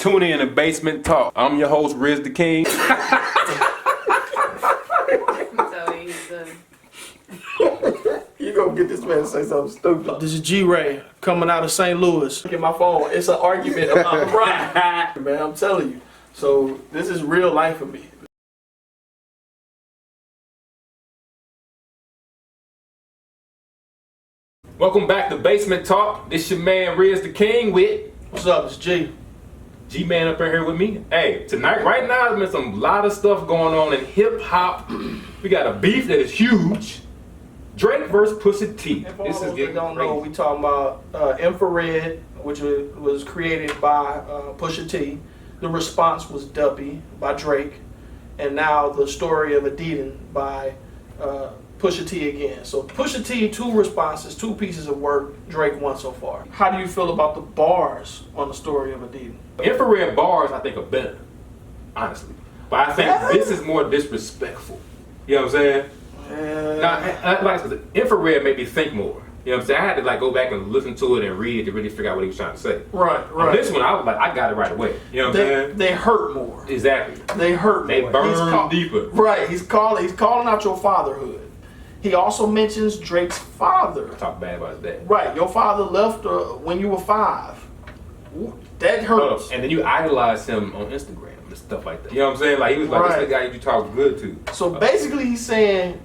Tune in to Basement Talk. I'm your host, RiztheKing. You gonna get this man to say something stupid. This is Gee Ray coming out of St. Louis. Look at my phone. It's an argument about the ride. Man, I'm telling you. So this is real life for me. Welcome back to Basement Talk. This your man, RiztheKing with... What's up? It's G. G-Man up in here with me. Hey, tonight, right now, there's been some lot of stuff going on in hip-hop. We got a beef that is huge. Drake versus Pusha T. And for all those that don't know, we talking about Infrared, which was created by Pusha T. The response was Duppy by Drake. And now the Story of Adidon by Pusha T again. So Pusha T, 2 responses, 2 pieces of work. Drake won so far. How do you feel about the bars on the Story of Adidon? Infrared bars, I think, are better, honestly. But I think this is more disrespectful. You know what I'm saying? Like Infrared made me think more. You know what I'm saying? I had to like go back and listen to it and read it to really figure out what he was trying to say. Right. On this one, I was like, I got it right away. You know what I'm saying? They hurt more. Exactly. They hurt more. They burn deeper. Right. He's calling out your fatherhood. He also mentions Drake's father. Talk bad about that. Right. Your father left when you were 5. That hurts. And then you idolize him on Instagram and stuff like that. You know what I'm saying? Like he was like, this is the guy you talk good to. So basically he's saying,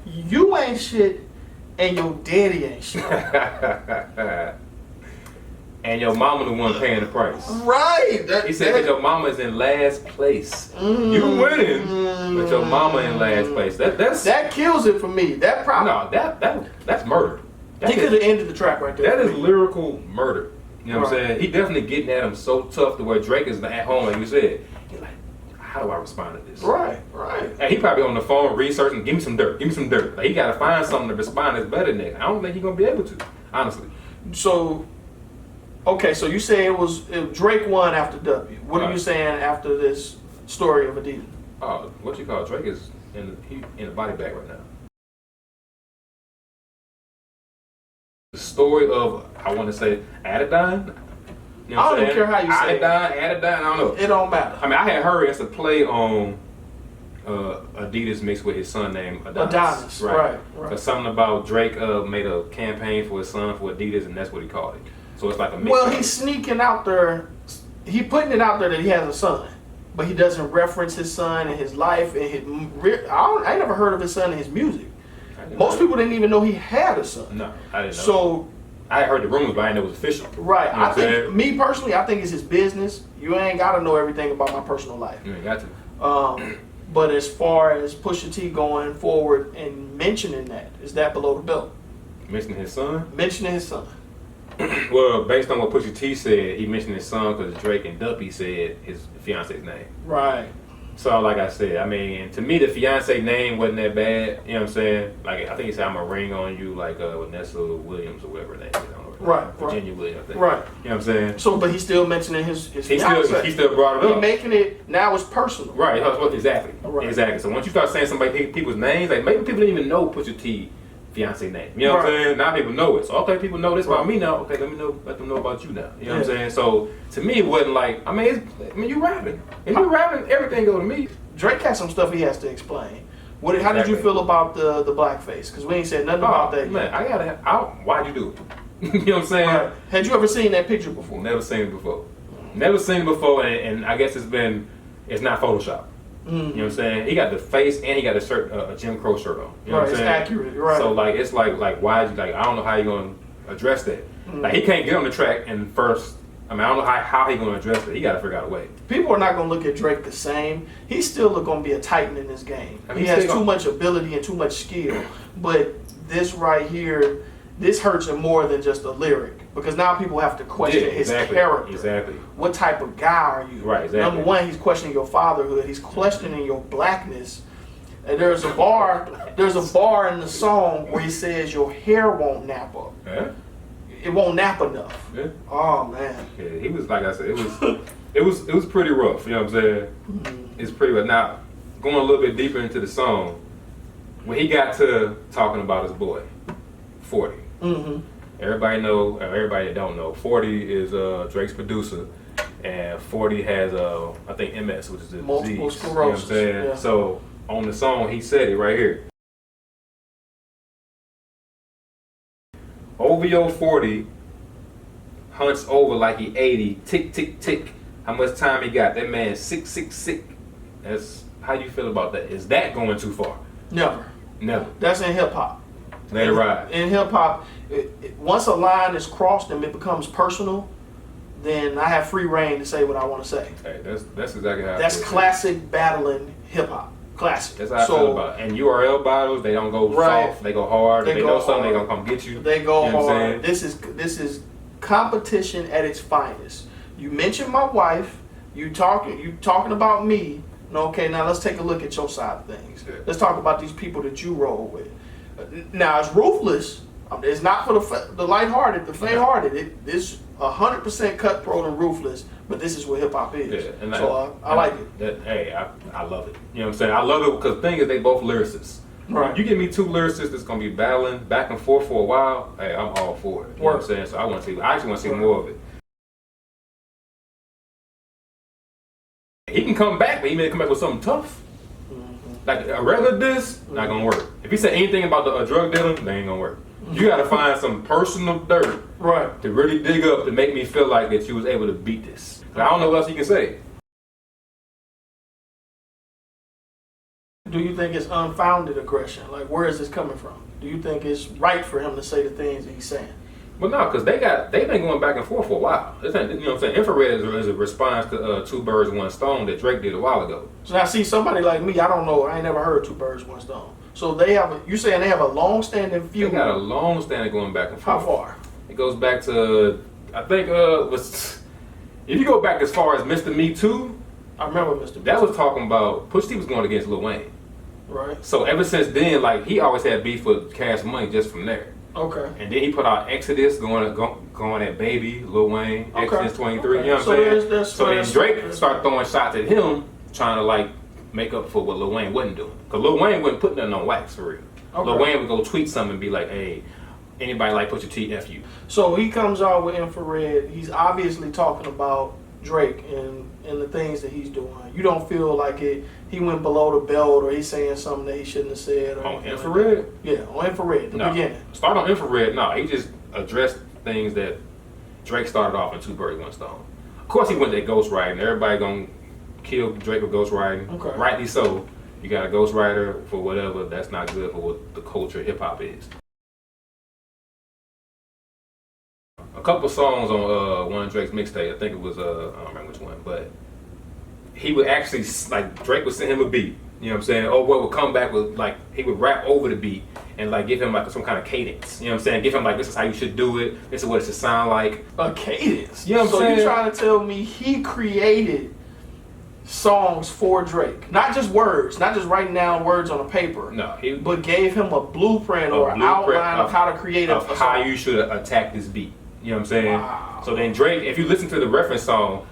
you ain't shit and your daddy ain't shit. And your mama the one paying the price. Right. He said that your mama is in last place. You winning, but your mama in last place. That kills it for me. That probably that's murder. He could have ended the track right there. That is lyrical murder. You know what I'm saying? He definitely getting at him so tough to where Drake is at home, like you said. He's like, how do I respond to this? Right. And he probably on the phone researching, give me some dirt. Like he gotta find something to respond that's better than that. I don't think he's gonna be able to, honestly. So, okay, so you say if Drake won after W. What are you saying after this Story of Adidon? What you call Drake is in a body bag right now. The story of, I want to say, Adidon. You know I don't even care how you say it. Adidon, I don't know. It don't matter. I mean, I had heard it's a play on Adidas mixed with his son named Adonis. Right. Because something about Drake made a campaign for his son for Adidas, and that's what he called it. So it's like a mix. Well, he's sneaking out there. He putting it out there that he has a son, but he doesn't reference his son and his life and his. I never heard of his son and his music. Most people didn't even know he had a son. No, I didn't know. So I heard the rumors, but I didn't know it was official. Right. You know I think, me personally, I think it's his business. You ain't got to know everything about my personal life. You ain't got to. But as far as Pusha T going forward and mentioning that, is that below the belt? Mentioning his son? Mentioning his son. Well, based on what Pusha T said, he mentioned his son because Drake and Duppy said his fiance's name. Right. So, like I said, I mean, to me, the fiance name wasn't that bad. You know what I'm saying? Like, I think he said, I'm a ring on you, like Vanessa Williams or whatever her name is. I don't know. Right. Virginia Williams, I think. Right. You know what I'm saying? So, but he's still mentioning his he fiance. still brought it up. He's making it, now it's personal. Right. Exactly. Right. Exactly. So, once you start saying people's names, like, maybe people didn't even know Pusha T fiance name. You know what I'm saying? Now people know it. So okay, people know this about me now. Okay, let them know about you now. You know what I'm saying? So to me, it wasn't like you rapping. If you rapping, everything go to me. Drake has some stuff he has to explain. How did you feel about the blackface? Because we ain't said nothing about that yet. Man, why'd you do it? You know what I'm saying? Right. Had you ever seen that picture before? Never seen it before. Never seen it before, and I guess it's not Photoshop. You know what I'm saying? He got the face and he got a shirt, a Jim Crow shirt on. You know what I'm saying? It's accurate, right? So like it's like why you like I don't know how you gonna address that. Like he can't get on the track and first. I mean I don't know how he gonna address it. He got to figure out a way. People are not gonna look at Drake the same. He's still gonna be a titan in this game. I mean, he has too much ability and too much skill. But this right here, this hurts him more than just a lyric. Because now people have to question his character. Exactly. What type of guy are you? Right, exactly. Number one, he's questioning your fatherhood. He's questioning your blackness. And there's a bar in the song where he says your hair won't nap up. Yeah. It won't nap enough. Yeah. Oh man. Yeah, he was like I said, it was pretty rough, you know what I'm saying? It's pretty rough. Now, going a little bit deeper into the song, when he got to talking about his boy, 40. Everybody that don't know, 40 is Drake's producer, and 40 has I think MS, which is the multiple disease. sclerosis. You know what I'm saying? Yeah. So on the song, he said it right here. OVO 40 hunts over like he 80. Tick, tick, tick. How much time he got? That man sick, sick, sick. That's how you feel about that. Is that going too far? Never. Never. That's in hip hop. Let it ride. In hip hop, once a line is crossed and it becomes personal, then I have free reign to say what I want to say. Hey, that's exactly how. That's classic battling hip hop. Classic. That's how I feel about it. And URL battles, they don't go soft, they go hard. If they know something, they gonna come get you. They go you know hard. This is competition at its finest. You mentioned my wife. You talking about me. Okay, now let's take a look at your side of things. Yeah. Let's talk about these people that you roll with. Now it's ruthless. It's not for the lighthearted, the faint-hearted. It's 100% cutthroat and ruthless. But this is what hip hop is. Yeah, and so I like it. Hey, I love it. You know what I'm saying? I love it because the thing is, they both lyricists. Right. You give me two lyricists that's gonna be battling back and forth for a while. Hey, I'm all for it. You know what I'm saying? So I actually want to see more of it. He can come back, but he may come back with something tough. Like a regular diss, not gonna work. If he said anything about the drug dealing, they ain't gonna work. You gotta find some personal dirt, right, to really dig up to make me feel like that you was able to beat this. I don't know what else you can say. Do you think it's unfounded aggression? Like, where is this coming from? Do you think it's right for him to say the things that he's saying? Well, no, because they've been going back and forth for a while. You know what I'm saying? Infrared is a response to Two Birds, One Stone that Drake did a while ago. So now, see, somebody like me, I don't know, I ain't never heard Two Birds, One Stone. So you saying they have a long-standing feud? They got a long-standing going back and forth. How far? It goes back to, I think, if you go back as far as Mr. Me Too, I remember Mr. Me that Too. was talking about, Pusha T was going against Lil Wayne. Right. So ever since then, like, he always had beef with Cash Money just from there. Okay. And then he put out Exodus, going at Baby, Lil Wayne, Okay. Exodus 23, Okay. You know what I'm saying? There's So then Drake started throwing shots at him, trying to like make up for what Lil Wayne wasn't doing. Because Lil Wayne wouldn't put nothing on wax for real. Okay. Lil Wayne would go tweet something and be like, hey, anybody like Pusha T, F you. So he comes out with Infrared. He's obviously talking about Drake and the things that he's doing. You don't feel like he went below the belt or he's saying something that he shouldn't have said. Or On Infrared? Like yeah, on Infrared, the beginning. Start on Infrared, no. He just addressed things that Drake started off in Two Birds, One Stone. Of course he went to ghostwriting. Everybody gonna kill Drake with ghostwriting. Okay. Rightly so. You got a ghostwriter for whatever. That's not good for what the culture of hip hop is. A couple songs on one of Drake's mixtape. I think it was I don't remember which one, but he would actually, like, Drake would send him a beat. You know what I'm saying? Or what would come back with, like, he would rap over the beat and like give him like some kind of cadence. You know what I'm saying? Give him like, this is how you should do it. This is what it should sound like. A cadence. You know what I'm saying? So you trying to tell me he created songs for Drake, not just words, not just writing down words on a paper. No, but gave him a blueprint or an outline of how to create a how song. you should attack this beat. You know what I'm saying? Wow. So then Drake, if you listen to the reference song,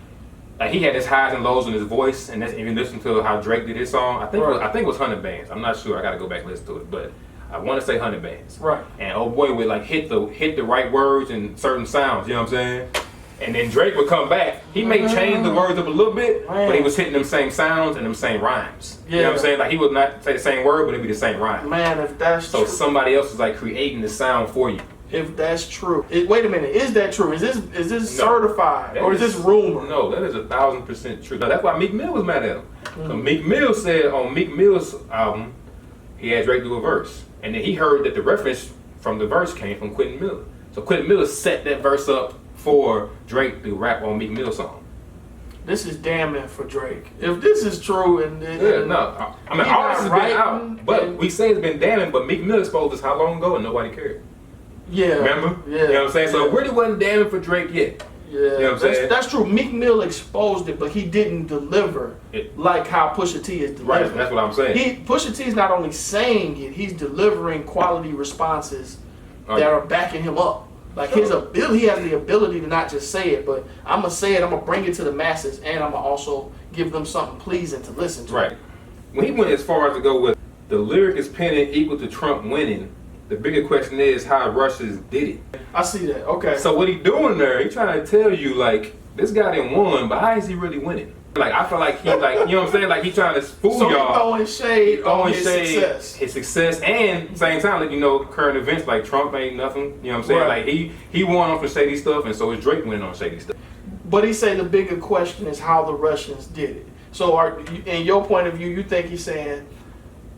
like he had his highs and lows in his voice, and if you listen to how Drake did his song, I think it was 100 Bands. I'm not sure. I got to go back and listen to it, but I want to say 100 Bands. Right. And oh boy would like hit the right words and certain sounds. You know what I'm saying? And then Drake would come back. He may change the words up a little bit, but he was hitting them same sounds and them same rhymes. Yeah. You know what I'm saying? Like he would not say the same word, but it'd be the same rhyme. Man, if that's so true. Somebody else is like creating the sound for you. If that's true, wait a minute, is that true? Is this certified or is this rumor? No, that is 1,000% true. Now, that's why Meek Mill was mad at him. So Meek Mill said on Meek Mill's album, he had Drake do a verse, and then he heard that the reference from the verse came from Quentin Miller. So Quentin Miller set that verse up for Drake to rap on Meek Mill's song. This is damning for Drake. If this is true, and I mean, all this has been out, but we say it's been damning. But Meek Mill exposed this how long ago, and nobody cared. Yeah. Remember? Yeah. You know what I'm saying? So it really wasn't damning for Drake yet. Yeah. You know what I'm saying? That's true. Meek Mill exposed it, but he didn't deliver like how Pusha T is delivering. Right. That's what I'm saying. Pusha T is not only saying it, he's delivering quality responses that are backing him up. Like his ability, he has the ability to not just say it, but I'm gonna say it, I'm gonna bring it to the masses, and I'm gonna also give them something pleasing to listen to. Right. When he went as far as to go with the lyric is penning equal to Trump winning, the bigger question is how Russians did it. I see that. Okay. So what he doing there? He trying to tell you like this guy didn't win, but how is he really winning? Like, I feel like he, like, you know what I'm saying? Like, he trying to fool so y'all. throwing shade on his success. His success, and same time, like, you know, current events, like Trump ain't nothing. You know what I'm saying? Right. Like, he won on some shady stuff, and so is Drake winning on shady stuff. But he say the bigger question is how the Russians did it. So, in your point of view, you think he's saying,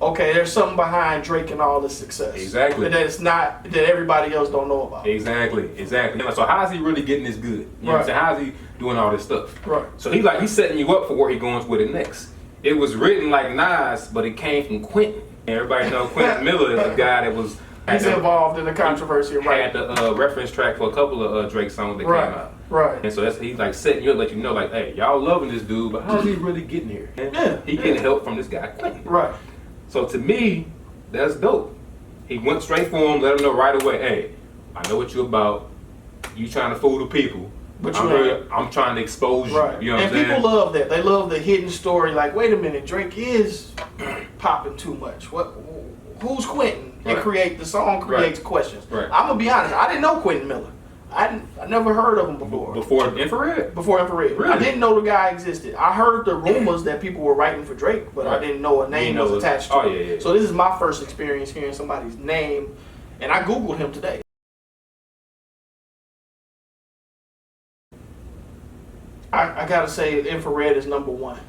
okay, there's something behind Drake and all this success. Exactly. That it's not, that everybody else don't know about. Exactly. So how is he really getting this good? You know what I'm saying? How is he doing all this stuff? Right. So he's setting you up for where he going with it next. It was written like Nas, but it came from Quentin. Everybody know Quentin Miller is a guy that was... He's involved in the controversy, right? Had the reference track for a couple of Drake songs that came out. Right. And so he's like setting you up, let you know, like, hey, y'all loving this dude, but how's he really getting here? He getting help from this guy Quentin. Right. So to me, that's dope. He went straight for him, let him know right away, hey, I know what you about. You trying to fool the people. But I'm trying to expose you. Right. You know what I'm saying? And people love that. They love the hidden story. Like, wait a minute, Drake is popping too much. Who's Quentin? Right. The song creates questions. Right. I'm gonna be honest. I didn't know Quentin Miller. I never heard of him before. Before Infrared? Before Infrared. Really? I didn't know the guy existed. I heard the rumors that people were writing for Drake, but I didn't know a name was attached to it. Yeah. So this is my first experience hearing somebody's name, and I Googled him today. I gotta say Infrared is number one.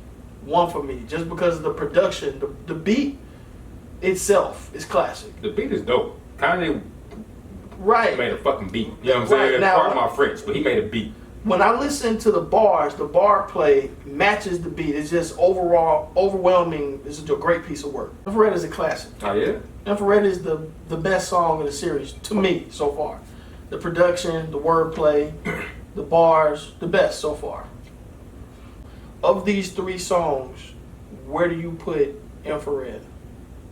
One for me. Just because of the production, the beat itself is classic. The beat is dope. Kanye made a fucking beat. You know what I'm saying? Now, Pardon my French, but he made a beat. When I listen to the bars, the bar play matches the beat. It's just overall overwhelming. This is a great piece of work. Infrared is a classic. Oh yeah? Infrared is the best song in the series to me so far. The production, the wordplay, the bars, the best so far. Of these three songs, where do you put Infrared?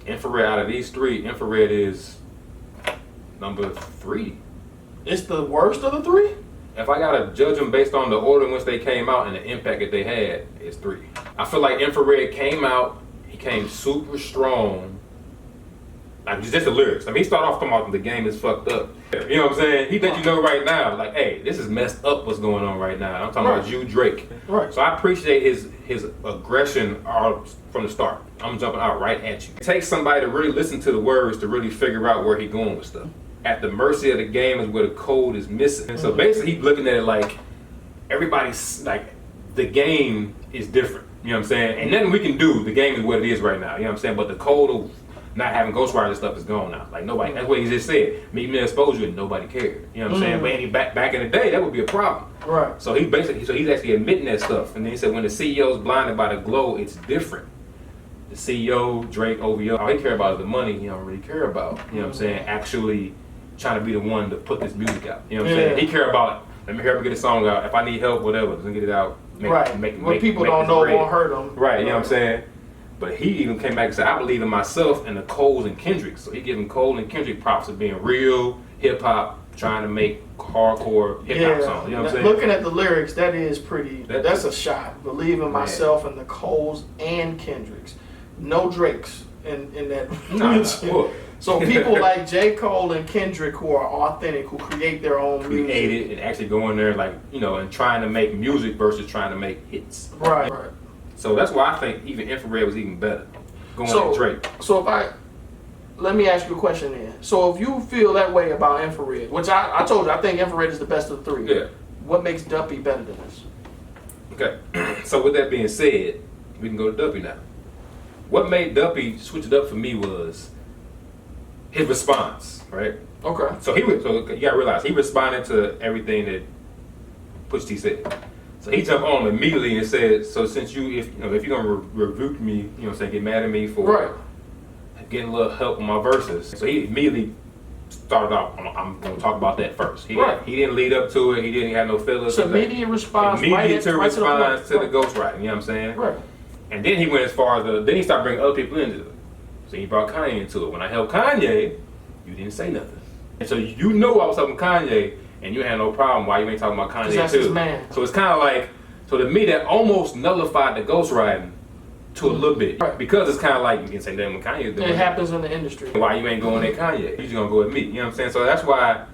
Infrared, out of these three, Infrared is number 3. It's the worst of the three? If I gotta judge them based on the order in which they came out and the impact that they had, it's 3. I feel like Infrared came out, he came super strong. Like, just the lyrics. I mean, he started off talking about the game is fucked up. You know what I'm saying? He let you know right now, like, hey, this is messed up what's going on right now. I'm talking about you, Drake. Right. So I appreciate his aggression from the start. I'm jumping out right at you. It takes somebody to really listen to the words to really figure out where he's going with stuff. At the mercy of the game is where the code is missing. And so basically he's looking at it like everybody's like, the game is different. You know what I'm saying? And nothing we can do, the game is what it is right now. You know what I'm saying? But the code of not having Ghostwriting stuff is gone now. Like nobody, that's what he just said. Meet me in exposure and nobody cared. You know what I'm saying? But back in the day, that would be a problem. Right. So he's actually admitting that stuff. And then he said when the CEO is blinded by the glow, it's different. The CEO, Drake, OVO, all he care about is the money. He don't really care about, you know what I'm saying, actually trying to be the one to put this music out. You know what I'm saying? He care about, let me help me get a song out. If I need help, whatever, let me get it out. What people don't know won't hurt them. Right, you know what I'm saying? But he even came back and said, I believe in myself and the Coles and Kendrick. So he giving Cole and Kendrick props of being real hip-hop, trying to make hardcore hip-hop songs. You know what I'm saying? Looking at the lyrics, that is pretty, that's a shot. Believe in myself and the Coles and Kendricks. No Drakes in that. So people like J. Cole and Kendrick who are authentic, who create their own music. Create it and actually go in there like, you know, and trying to make music versus trying to make hits. Right. So that's why I think even Infrared was even better. Going at Drake. So let me ask you a question then. So if you feel that way about Infrared, which I told you, I think Infrared is the best of the three. Yeah. What makes Duppy better than this? Okay. So with that being said, we can go to Duppy now. What made Duppy switch it up for me was his response, right? Okay. So you gotta realize he responded to everything that Pusha T said. So he jumped on him immediately and said, so since if you're gonna rebuke me, you know what I'm saying, get mad at me for getting a little help on my verses. So he immediately started off, I'm gonna talk about that first. He didn't lead up to it, he didn't have no fillers. So immediate response to the ghostwriting, you know what I'm saying? Right. And then he went as far as then he started bringing other people into it. So he brought Kanye into it. When I helped Kanye, you didn't say nothing. And so you know I was helping Kanye, and you had no problem why you ain't talking about Kanye that's too. His man. So it's kind of like, so to me that almost nullified the ghostwriting to a little bit. Right. Because it's kind of like, you can say nothing when Kanye's doing it happens in the industry. Why you ain't going at Kanye? You just gonna go at me. You know what I'm saying? So that's why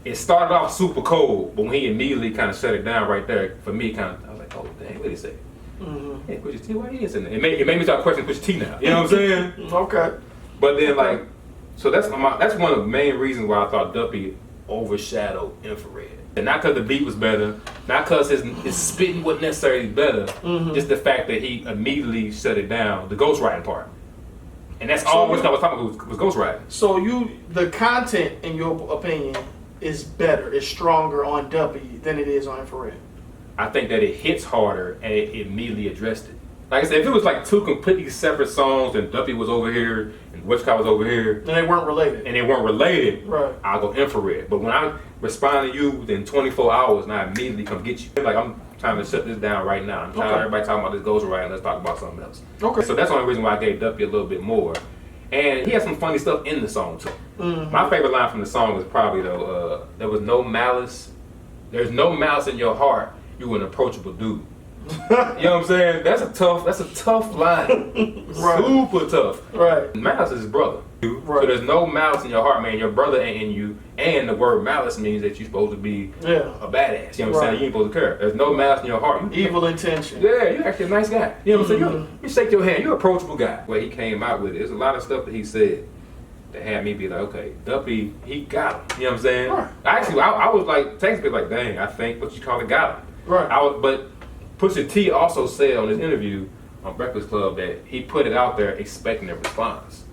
it started off super cold, but when he immediately kind of shut it down right there, for me, I was like, oh dang, wait a second. Hey, Pusha T, why he is in there? It made me start questioning Pusha T now. You know what I'm saying? Okay. But then like, so that's one of the main reasons why I thought Duppy overshadowed Infrared. And not because the beat was better, not because his spitting wasn't necessarily better, just the fact that he immediately shut it down, the ghostwriting part. And that's all I was talking about was ghostwriting. So the content, in your opinion, is better, is stronger on Duppy than it is on Infrared. I think that it hits harder and it immediately addressed it. Like I said, if it was like two completely separate songs and Duppy was over here and Westcott was over here, and they weren't related, right? I'll go Infrared. But when I respond to you within 24 hours and I immediately come get you, like I'm trying to shut this down right now. I'm tired of everybody talking about this ghostwriting. Let's talk about something else. Okay. So that's the only reason why I gave Duppy a little bit more. And he had some funny stuff in the song too. My favorite line from the song was probably though, there was no malice. There's no malice in your heart. You an approachable dude. You know what I'm saying? That's a tough line. Right. Super tough. Right. Malice is his brother. Right. So there's no malice in your heart, man. Your brother ain't in you. And the word malice means that you're supposed to be a badass. You know what I'm saying? You ain't supposed to care. There's no malice in your heart. Evil intention. Yeah, you're actually a nice guy. You know what I'm saying? You shake your hand. You're an approachable guy. Where he came out with it. There's a lot of stuff that he said that had me be like, okay, Duppy, he got him. You know what I'm saying? Right. Actually, I was like, texting like, dang, I think what you call it got him. Right. But Pusha T also said on his interview on Breakfast Club that he put it out there expecting a response.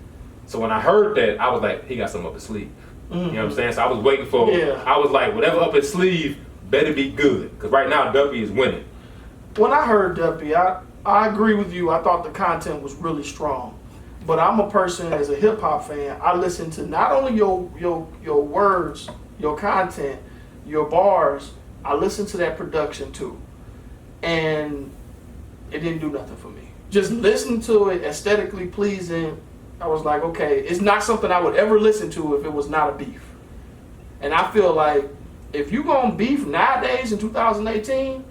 So when I heard that, I was like, he got something up his sleeve. You know what I'm saying? So I was waiting for, I was like, whatever up his sleeve better be good. Because right now, Duppy is winning. When I heard Duppy, I agree with you. I thought the content was really strong. But I'm a person, as a hip hop fan, I listen to not only your words, your content, your bars, I listen to that production too. And it didn't do nothing for me. Just listening to it, aesthetically pleasing, I was like, okay, it's not something I would ever listen to if it was not a beef. And I feel like if you gonna beef nowadays in 2018,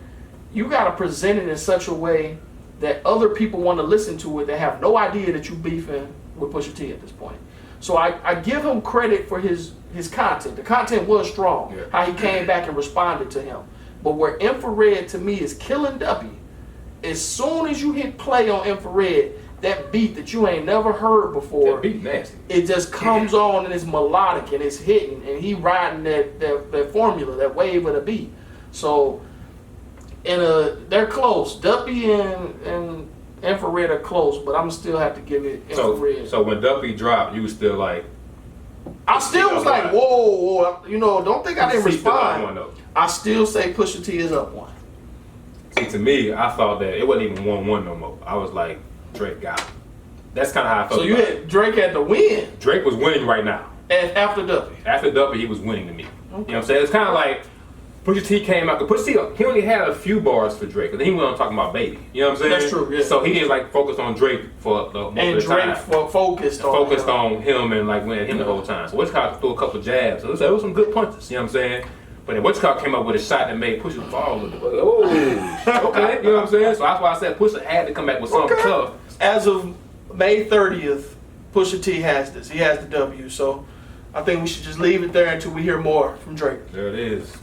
you gotta present it in such a way that other people want to listen to it that have no idea that you beefing with Pusha T at this point. So I give him credit for his content. The content was strong, how he came back and responded to him. But where Infrared to me is killing Duppy, as soon as you hit play on Infrared, that beat that you ain't never heard before, that beat nasty. It just comes on and it's melodic and it's hitting and he riding that formula, that wave of the beat. So they're close. Duppy and Infrared are close, but I'm still have to give it Infrared. So when Duppy dropped, you was still like, I still was like, whoa, you know, don't think I didn't respond. I still say Pusha T is up one. See, to me, I thought that it wasn't even 1-1 no more. I was like, Drake got him. That's kind of how I felt. So you had Drake had to win. Drake was winning right now. And after Duppy. After Duppy, he was winning to me. Okay. You know what I'm saying? It's kind of like Pusha T came out. Pusha T, he only had a few bars for Drake, and then he went on talking about Baby. You know what I'm saying? That's true. Yeah. So he didn't like focus on Drake for the most and of the time. And Drake focused on him and like winning him the whole time. So Westcott threw a couple jabs. So it was some good punches. You know what I'm saying? But then Westcott came up with a shot that made Pusha fall. Oh, okay. You know what I'm saying? So that's why I said Pusha had to come back with something tough. As of May 30th, Pusha T has this. He has the W. So I think we should just leave it there until we hear more from Drake. There it is.